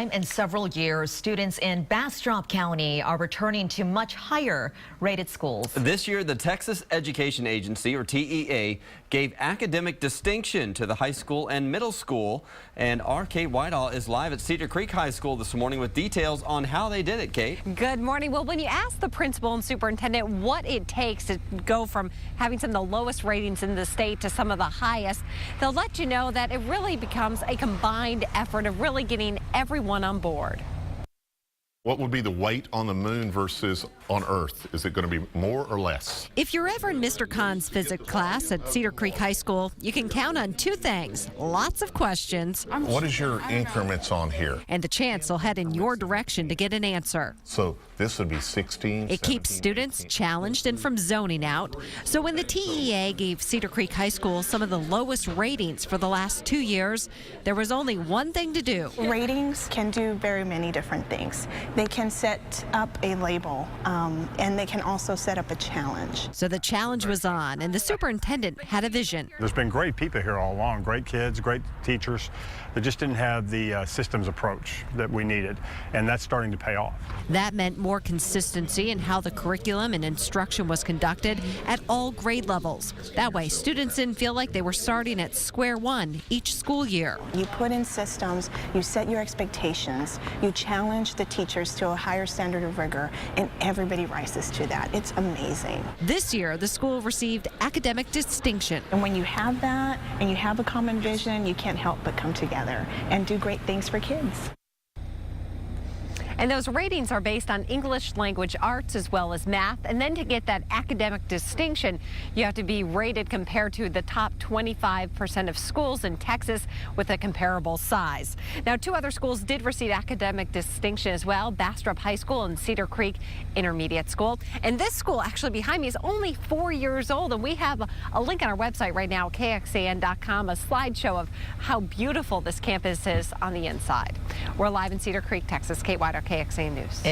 In several years, students in Bastrop County are returning to much higher rated schools. This year, the Texas Education Agency, or TEA, gave academic distinction to the high school and middle school. And our Kate Whitehall is live at Cedar Creek High School this morning with details on how they did it, Kate. Good morning. Well, when you ask the principal and superintendent what it takes to go from having some of the lowest ratings in the state to some of the highest, they'll let you know that it really becomes a combined effort of really getting everyone on board. What would be the weight on the moon versus on Earth? Is it going to be more or less? If you're ever in Mr. Khan's physics class at Cedar Creek High School, you can count on two things: lots of questions. What is your increments on here? And the chance they'll head in your direction to get an answer. So this would be 16. It keeps students challenged and from zoning out. So when the TEA gave Cedar Creek High School some of the lowest ratings for the last 2 years, there was only one thing to do. Ratings can do very many different things. They can set up a label, and they can also set up a challenge. So the challenge was on, and the superintendent had a vision. There's been great people here all along, great kids, great teachers. They just didn't have the systems approach that we needed, and that's starting to pay off. That meant more consistency in how the curriculum and instruction was conducted at all grade levels. That way, students didn't feel like they were starting at square one each school year. You put in systems, you set your expectations, you challenge the teachers to a higher standard of rigor, and everybody rises to that. It's amazing. This year, the school received academic distinction. And when you have that and you have a common vision, you can't help but come together and do great things for kids. And those ratings are based on English language arts as well as math. And then to get that academic distinction, you have to be rated compared to the top 25% of schools in Texas with a comparable size. Now, two other schools did receive academic distinction as well: Bastrop High School and Cedar Creek Intermediate School. And this school actually behind me is only 4 years old. And we have a link on our website right now, KXAN.com, a slideshow of how beautiful this campus is on the inside. We're live in Cedar Creek, Texas. Kate Whitehall, KXAN News.